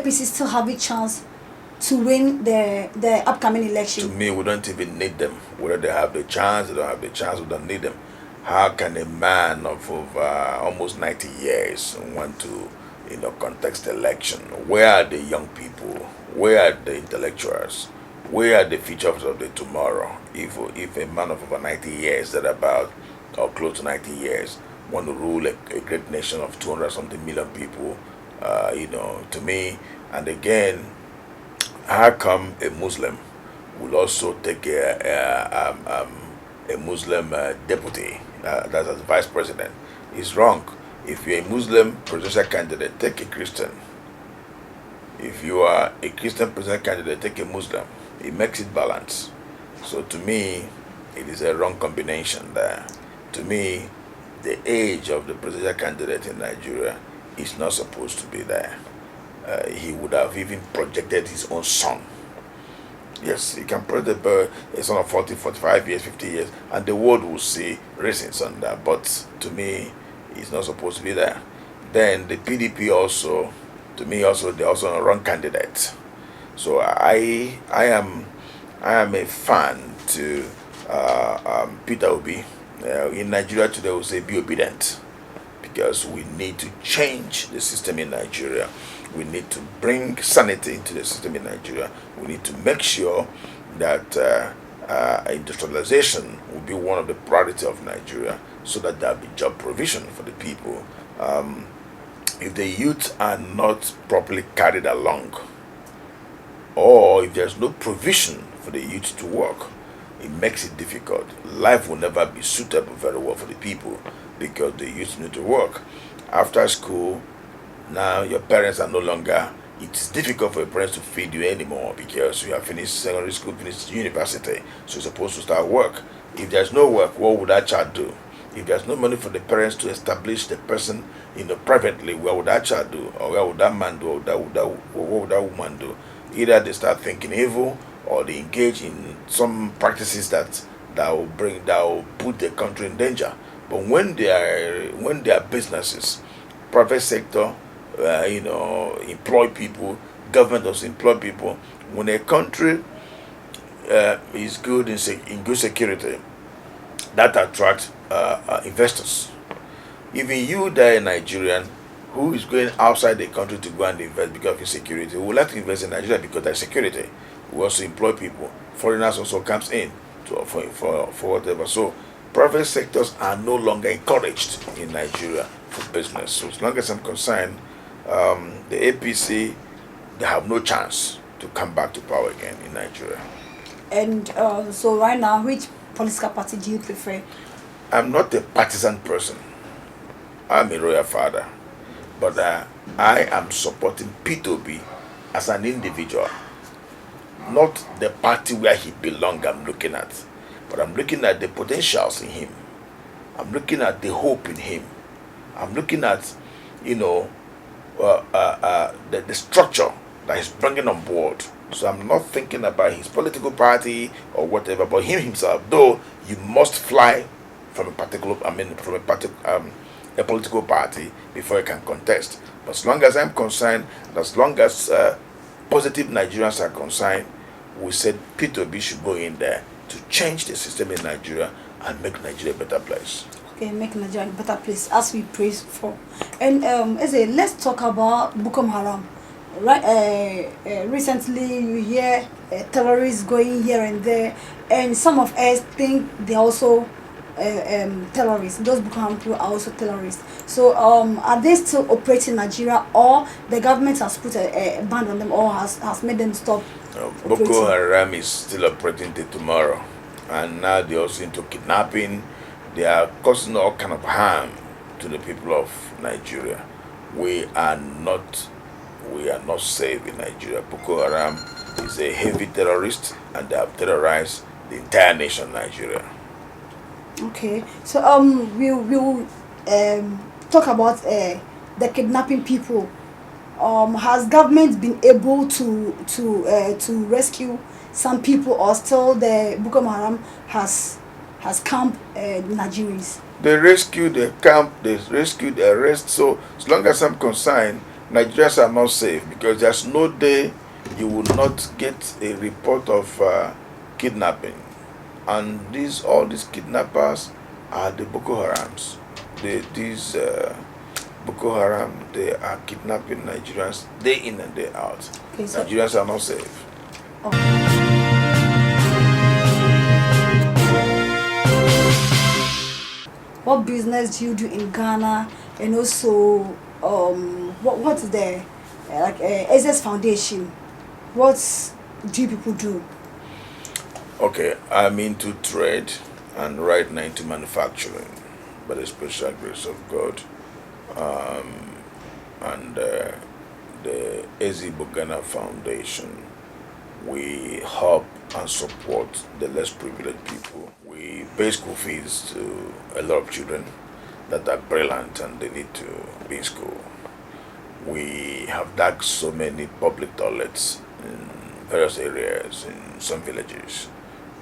APC still have a chance to win the upcoming election? To me, we don't even need them. Whether they have the chance, they don't have the chance, we don't need them. How can a man of over almost 90 years want to, contest election? Where are the young people? Where are the intellectuals? Where are the features of the tomorrow? If a man of over 90 years, that about or close to 90 years, want to rule a great nation of 200 something million people, to me, and again, how come a Muslim will also take a Muslim deputy, that's as vice president? It's wrong. If you're a Muslim presidential candidate, take a Christian. If you are a Christian presidential candidate, take a Muslim. It makes it balance. So to me, it is a wrong combination there. To me, the age of the presidential candidate in Nigeria is not supposed to be there. He would have even projected his own son. Yes, he can project a son of 40, 45 years, 50 years, and the world will see reasons on that. But to me, he's not supposed to be there. Then the PDP also, to me also, they're also a wrong candidate. So I am a fan to Peter Obi. In Nigeria today, we say be obedient, because we need to change the system in Nigeria. We need to bring sanity into the system in Nigeria. We need to make sure that industrialization will be one of the priorities of Nigeria, so that there will be job provision for the people. If the youth are not properly carried along, or if there's no provision for the youth to work, it makes it difficult. Life will never be suitable very well for the people, because the youth need to work. After school, now your parents are no longer, it's difficult for your parents to feed you anymore, because you have finished secondary school, finished university, so you're supposed to start work. If there's no work, what would that child do? If there's no money for the parents to establish the person, privately, what would that child do? Or what would that man do? Or what would that woman do? Either they start thinking evil, or they engage in some practices that will put the country in danger. But when they are businesses, private sector, employ people, government also employ people. When a country is good in good security, that attracts investors. Even you, that are Nigerian, who is going outside the country to go and invest because of insecurity, we would like to invest in Nigeria because there's security. We also employ people. Foreigners also comes in for whatever. So private sectors are no longer encouraged in Nigeria for business. So as long as I'm concerned, the APC, they have no chance to come back to power again in Nigeria. And so right now, which political party do you prefer? I'm not a partisan person. I'm a royal father. But I am supporting P2B as an individual. Not the party where he belongs I'm looking at. But I'm looking at the potentials in him. I'm looking at the hope in him. I'm looking at, the structure that he's bringing on board. So I'm not thinking about his political party or whatever, but him himself. Though you must fly from a political party before you can contest. But as long as I'm concerned, and as long as positive Nigerians are concerned, we said P2B should go in there to change the system in Nigeria and make Nigeria a better place. Okay, make Nigeria a better place, as we pray for. And let's talk about Boko Haram. Right, recently you hear terrorists going here and there, and some of us think they're also terrorists. Those Boko Haram people are also terrorists. So are they still operating in Nigeria, or the government has put a ban on them, or has made them stop? Boko Haram is still operating till tomorrow, and now they're also into kidnapping. They are causing all kind of harm to the people of Nigeria. We are not safe in Nigeria. Boko Haram is a heavy terrorist, and they have terrorized the entire nation, Nigeria. Okay, so we'll talk about the kidnapping people. Has government been able to rescue some people, or still the Boko Haram has camped Nigerians? They rescue, they camp, they rescue, they arrest. So as long as I'm concerned, Nigerians are not safe because there's no day you will not get a report of kidnapping, and all these kidnappers are the Boko Harams. These Boko Haram, they are kidnapping Nigerians day in and day out. Okay, so Nigerians are not safe. what business do you do in Ghana, and also what's the SS Foundation? What do you people do? Okay, I'm into trade and right now into manufacturing by the special grace of God. And the Igbo Ghana Foundation, we help and support the less privileged people. We pay school fees to a lot of children that are brilliant and they need to be in school. We have dug so many public toilets in various areas in some villages,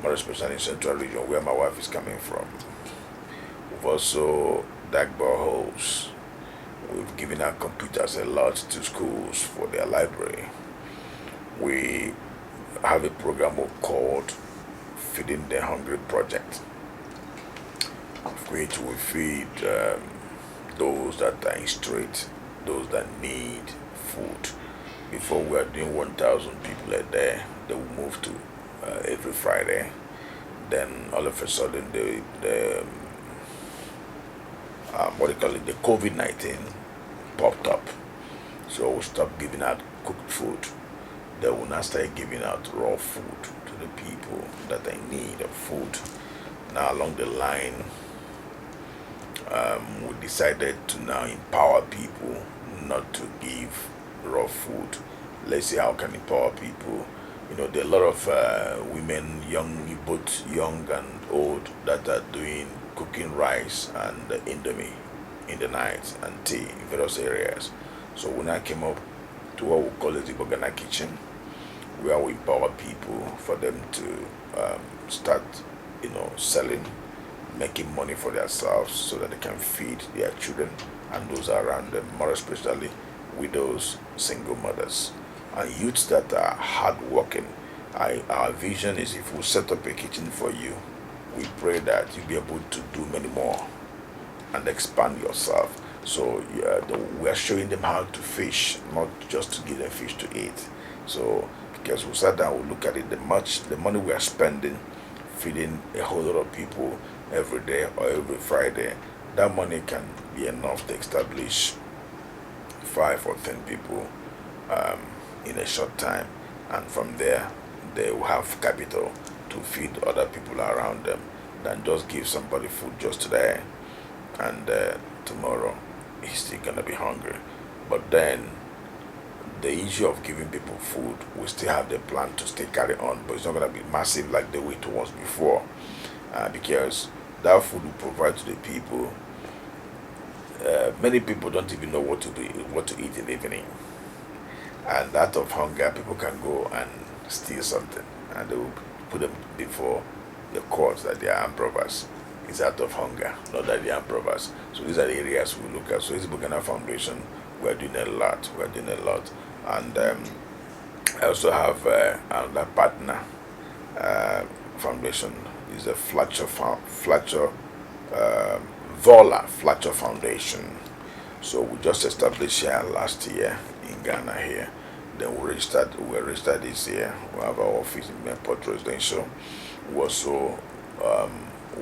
more especially in central region where my wife is coming from. We've also dug boreholes. We've given out computers a lot to schools for their library. We have a program called Feeding the Hungry Project, which we feed those that are in street, those that need food. Before we are doing 1,000 people a day, they will move to every Friday. Then all of a sudden, the the COVID-19 popped up. So we stopped giving out cooked food. They will now start giving out raw food to the people that are in need of food. Now along the line, we decided to now empower people not to give raw food. Let's see how can empower people. There are a lot of women, both young and old, that are doing cooking rice and indomie in the night and tea in various areas. So when I came up to what we call the Igbo Ghana kitchen, where we empower people for them to start, selling, making money for themselves so that they can feed their children and those around them, more especially widows, single mothers, and youths that are hardworking. Our vision is if we set up a kitchen for you, we pray that you'll be able to do many more and expand yourself. So we are showing them how to fish, not just to give them fish to eat. So because we sat down, we look at it, the money we are spending feeding a whole lot of people every day or every Friday, that money can be enough to establish 5 or 10 people in a short time, and from there they will have capital to feed other people around them than just give somebody food just today and tomorrow he's still gonna be hungry. But then the issue of giving people food, we still have the plan to still carry on, but it's not gonna be massive like the way it was before, because that food we provide to the people, many people don't even know what to eat in the evening, and out of hunger people can go and steal something and they will put them before the courts that they are armed robbers. It's out of hunger, not that they are armed robbers. So these are the areas we look at. So it's Igbo Ghana Foundation. We're doing a lot. And I also have another partner foundation. Is a Vola Fletcher Foundation. So we just established here last year in Ghana here. Then we registered this year. We have our office in Port Residential. We also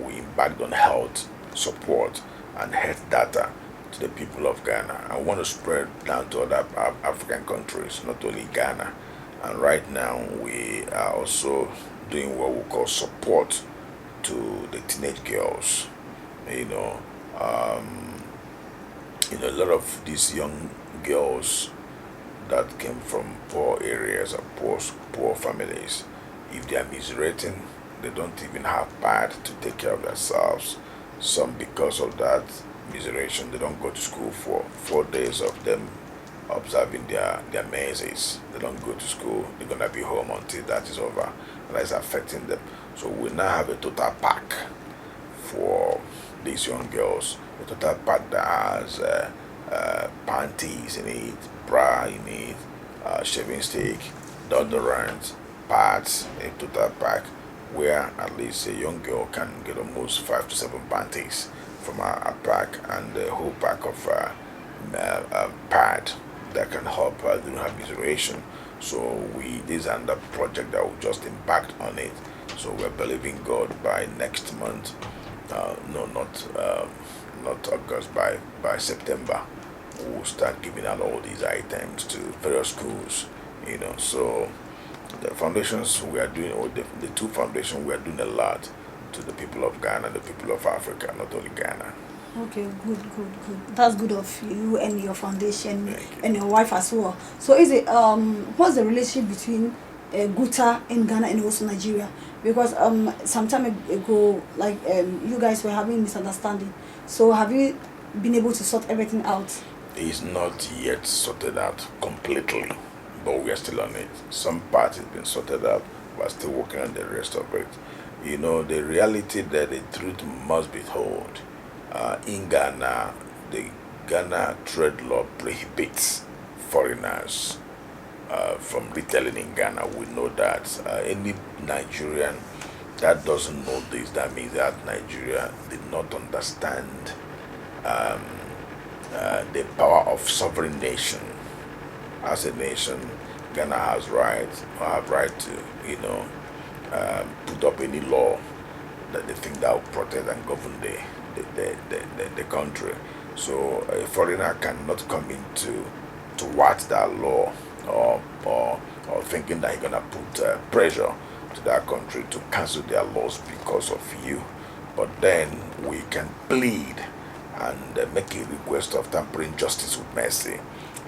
we embarked on health support and health data to the people of Ghana. I want to spread down to other African countries, not only Ghana. And right now we are also doing what we call support to the teenage girls. A lot of these young girls that came from poor areas or poor families, if they are miserating, they don't even have pad to take care of themselves. Some, because of that miseration, they don't go to school for 4 days of them observing their menses. They don't go to school. They're gonna be home until that is over. And that's affecting them. So we now have a total pack for these young girls. A total pack that has panties, you need bra, you need shaving stick, deodorant, pads, a total pack, where at least a young girl can get almost 5 to 7 panties from a pack, and a whole pack of pad that can help during her menstruation. So this is another project that will just impact on it. So we're believing God by next month, no, not August, by September, we'll start giving out all these items to various schools. So the foundations we are doing, or the two foundations, we are doing a lot to the people of Ghana, the people of Africa, not only Ghana. Okay, good, good, good. That's good of you and your foundation Thank you. and your wife as well. So is it what's the relationship between Guta in Ghana and also Nigeria? Because some time ago, like you guys were having misunderstanding. So have you been able to sort everything out? It's not yet sorted out completely, but we are still on it. Some part has been sorted out. We're still working on the rest of it. The reality that the truth must be told. In Ghana, the Ghana trade law prohibits foreigners from retailing in Ghana. We know that any Nigerian that doesn't know this, that means that Nigeria did not understand the power of sovereign nation. As a nation, Ghana has right to, put up any law that they think that will protect and govern the country. So a foreigner cannot come into to what that law, or thinking that he's gonna put pressure to that country to cancel their laws because of you. But then we can plead and make a request of tampering justice with mercy,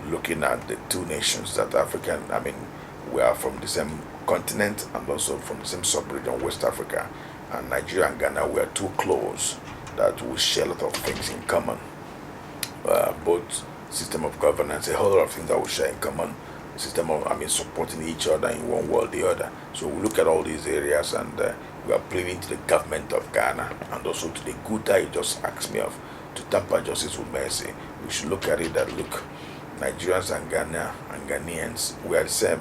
looking at the two nations that we are from the same continent and also from the same sub-region, West Africa, and Nigeria and Ghana. We are too close that we share a lot of things in common. Both system of governance, a whole lot of things that we share in common. System of, supporting each other in one way or the other. So we look at all these areas, and we are pleading to the government of Ghana and also to the Guta you just asked me of, to tamper justice with mercy. We should look at it that, look, Nigerians and Ghana and Ghanaians, we are the same.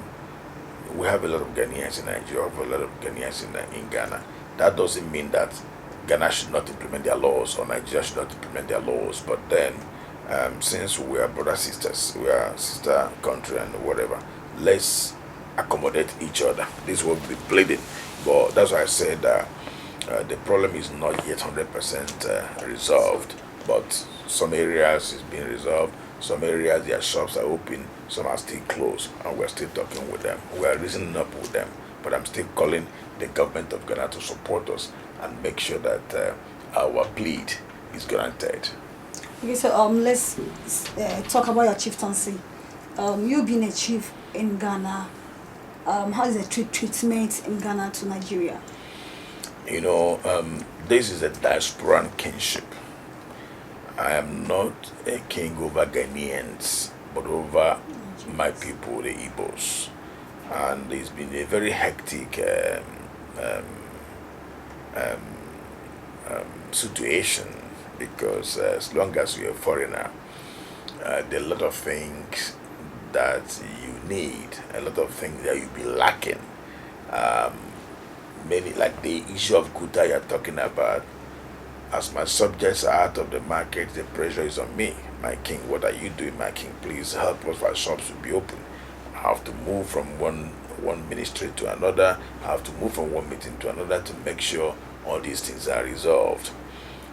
We have a lot of Ghanaians in Nigeria, we have a lot of Ghanaians in Ghana. That doesn't mean that Ghana should not implement their laws or Nigeria should not implement their laws. But then, since we are brother sisters, we are sister country and whatever, let's accommodate each other. This will be pleading. But that's why I said the problem is not yet 100% resolved. But some areas is being resolved. Some areas their shops are open. Some are still closed, and we're still talking with them. We are reasoning up with them. But I'm still calling the government of Ghana to support us and make sure that our plead is granted. Okay, so let's talk about your chieftaincy. You being a chief in Ghana, how is the treatment in Ghana to Nigeria? This is a diasporan kinship. I am not a king over Ghanaians, but over my people, the Igbos. And it's been a very hectic situation, because as long as you're a foreigner, there are a lot of things that you need, a lot of things that you'll be lacking. Many, like the issue of Guta you're talking about, as my subjects are out of the market, the pressure is on me. My king, what are you doing, my king? Please help us for our shops to be open. I have to move from one ministry to another. I have to move from one meeting to another to make sure all these things are resolved.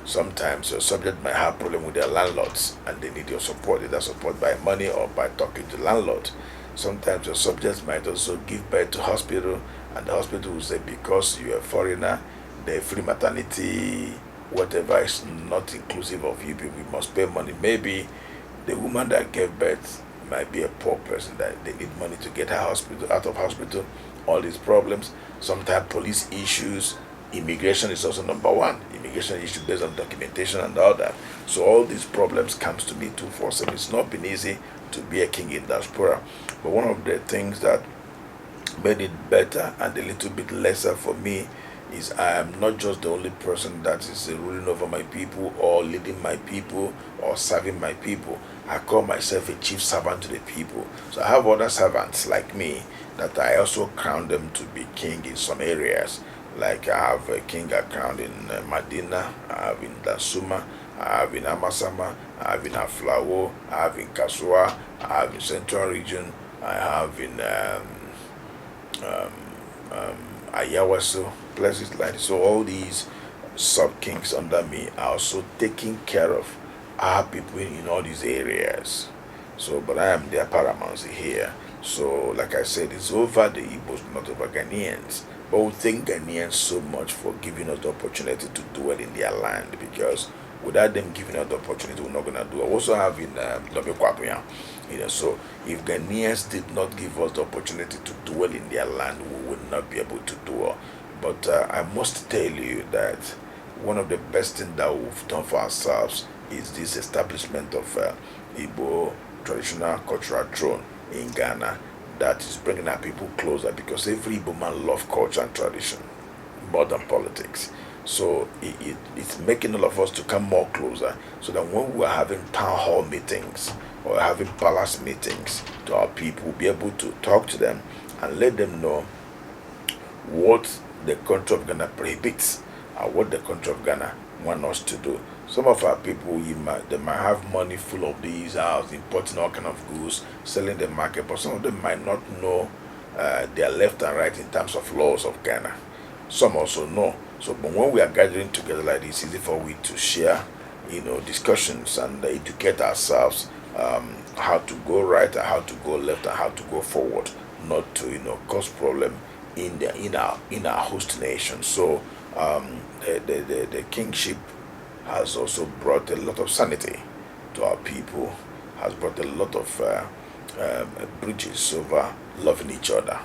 Sometimes your subject might have problem with their landlords and they need your support, either support by money or by talking to landlord. Sometimes your subjects might also give birth to hospital, and the hospital will say, because you're a foreigner, the free maternity, whatever, is not inclusive of you, we must pay money. Maybe the woman that gave birth might be a poor person that they need money to get her out of hospital. All these problems. Sometimes police issues. Immigration is also number one. Immigration issue based on documentation and all that. So all these problems comes to me 247. It's not been easy to be a king in diaspora. But one of the things that made it better and a little bit lesser for me is I am not just the only person that is ruling over my people or leading my people or serving my people. I call myself a chief servant to the people. So I have other servants like me that I also crown them to be king in some areas. Like I have a king I crowned in Medina, I have in Dansuma, I have in Amasama, I have in Aflawo, I have in Kasua, I have in Central Region, I have in Ayawaso, places like this. So all these sub kings under me are also taking care of our people in all these areas. So, but I am their paramount here. So, like I said, it's over the Igbos, not over Ghanaians. But we thank Ghanaians so much for giving us the opportunity to dwell in their land, because without them giving us the opportunity, we're not gonna do it. I also have in Lobe, so if Ghanaians did not give us the opportunity to dwell in their land, we would not be able to do it. But I must tell you that one of the best things that we've done for ourselves is this establishment of Igbo traditional cultural throne in Ghana that is bringing our people closer, because every Igbo man loves culture and tradition more than politics. So it's making all of us to come more closer, so that when we are having town hall meetings or having palace meetings to our people, we'll be able to talk to them and let them know what the country of Ghana prohibits and what the country of Ghana want us to do. Some of our people, they might have money full of these houses, importing all kind of goods, selling the market, but some of them might not know their left and right in terms of laws of Ghana. Some also know. So, but when we are gathering together like this, it's easy for we to share, discussions and educate ourselves how to go right and how to go left and how to go forward, not to cause problem in our host nation. So the kingship has also brought a lot of sanity to our people, has brought a lot of bridges over loving each other,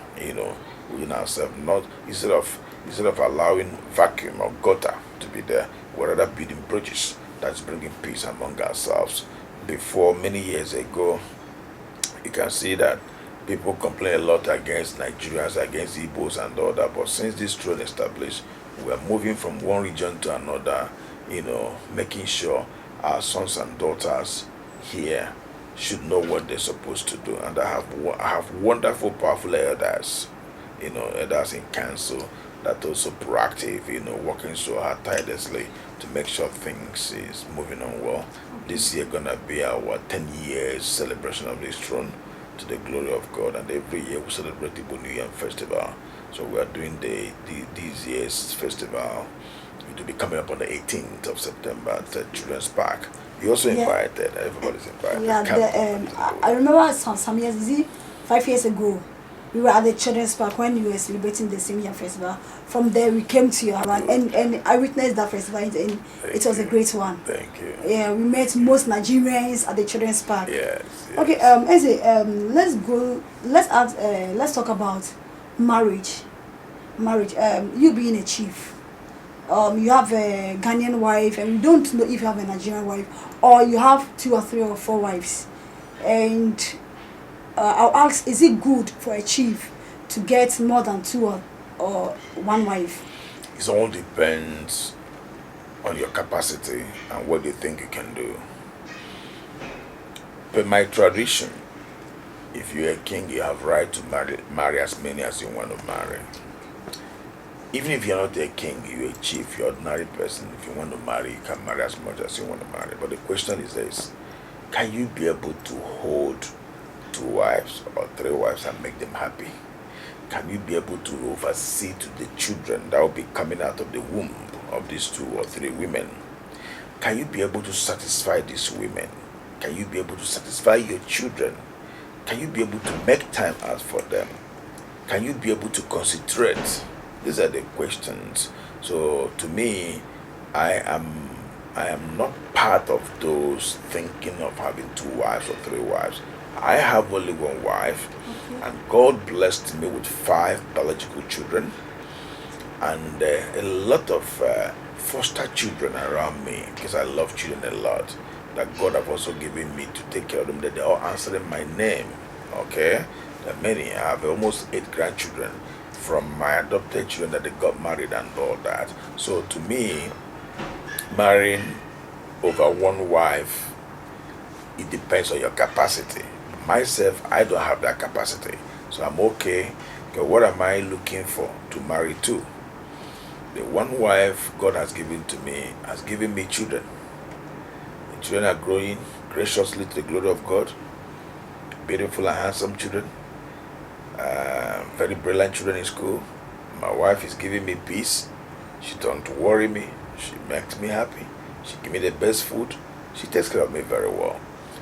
within ourselves. Not instead of allowing vacuum or gutter to be there, we'd rather building bridges that's bringing peace among ourselves. Before, many years ago, you can see that people complain a lot against Nigerians, against Igbos and all that, but since this throne established, we are moving from one region to another, making sure our sons and daughters here should know what they're supposed to do. And I have wonderful, powerful elders, elders in council that also proactive, working so hard tirelessly to make sure things is moving on well. This year gonna be our 10 years celebration of this throne to the glory of God, and every year we celebrate the New Year Festival. So we are doing this year's festival. It will be coming up on the 18th of September at the Children's Park. You also invited. Everybody's invited. Yeah, I remember some years, 5 years ago, we were at the Children's Park when we were celebrating the same year festival. From there, we came to your land, and I witnessed that festival, and it was a great one. Thank you. Yeah, we met most Nigerians at the Children's Park. Yes. Okay, Eze, let's talk about marriage. You being a chief, you have a Ghanaian wife, and you don't know if you have a Nigerian wife, or you have 2 or 3 or 4 wives. And I'll ask, is it good for a chief to get more than 2 or 1 wife? It all depends on your capacity and what you think you can do. Per my tradition, if you're a king, you have right to marry as many as you want to marry. Even if you're not a king, you're a chief, you're an ordinary person, if you want to marry, you can marry as much as you want to marry. But the question is this: can you be able to hold 2 wives or 3 wives and make them happy? Can you be able to oversee to the children that will be coming out of the womb of these 2 or 3 women? Can you be able to satisfy these women? Can you be able to satisfy your children? Can you be able to make time out for them? Can you be able to concentrate? These are the questions. So to me, I am not part of those thinking of having 2 wives or 3 wives. I have only 1 wife, and God blessed me with 5 biological children and a lot of foster children around me, because I love children a lot, that God have also given me to take care of them, that they're all answering my name. Okay? There are many. I have almost 8 grandchildren from my adopted children that they got married and all that. So to me, marrying over 1 wife it depends on your capacity. Myself, I don't have that capacity, so I'm okay. Okay, what am I looking for to marry to? The one wife God has given to me has given me children. The children are growing graciously to the glory of God. Beautiful and handsome children. Very brilliant children in school. My wife is giving me peace. She don't worry me. She makes me happy. She give me the best food. She takes care of me very well.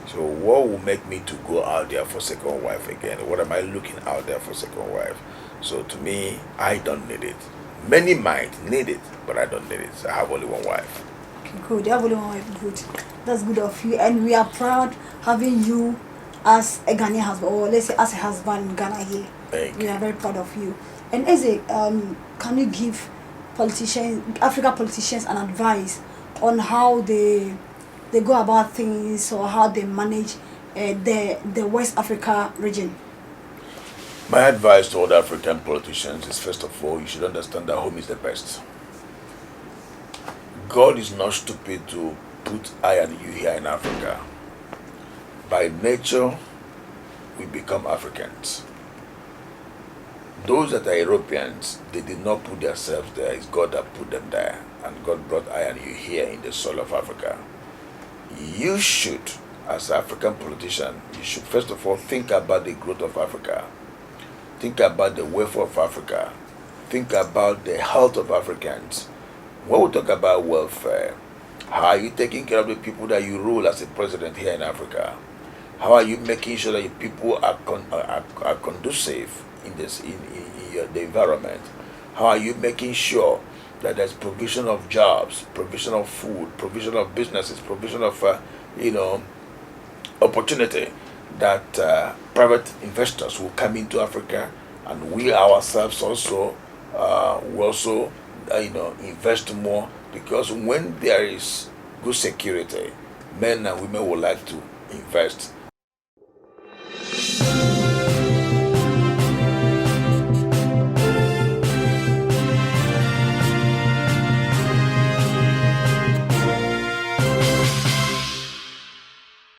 So what will make me to go out there for second wife again? What am I looking out there for second wife? So to me, I don't need it. Many might need it, but I don't need it. So I have only one wife. Okay, good. You have only one wife. Good. That's good of you. And we are proud having you as a Ghanaian husband, or let's say as a husband in Ghana here. Thank We you. are very proud of you. And as a, can you give politicians, African politicians, an advice on how they go about things, or how they manage the West Africa region? My advice to all the African politicians is, first of all, you should understand that home is the best. God is not stupid to put I and you here in Africa. By nature, we become Africans. Those that are Europeans, they did not put themselves there. It's God that put them there. And God brought I and you here in the soil of Africa. You should, as an African politician, you should first of all think about the growth of Africa. Think about the welfare of Africa. Think about the health of Africans. When we talk about welfare, how are you taking care of the people that you rule as a president here in Africa? How are you making sure that your people are conducive in the environment? How are you making sure that there's provision of jobs, provision of food, provision of businesses, provision of opportunity, that private investors will come into Africa, and we ourselves also invest more, because when there is good security, men and women would like to invest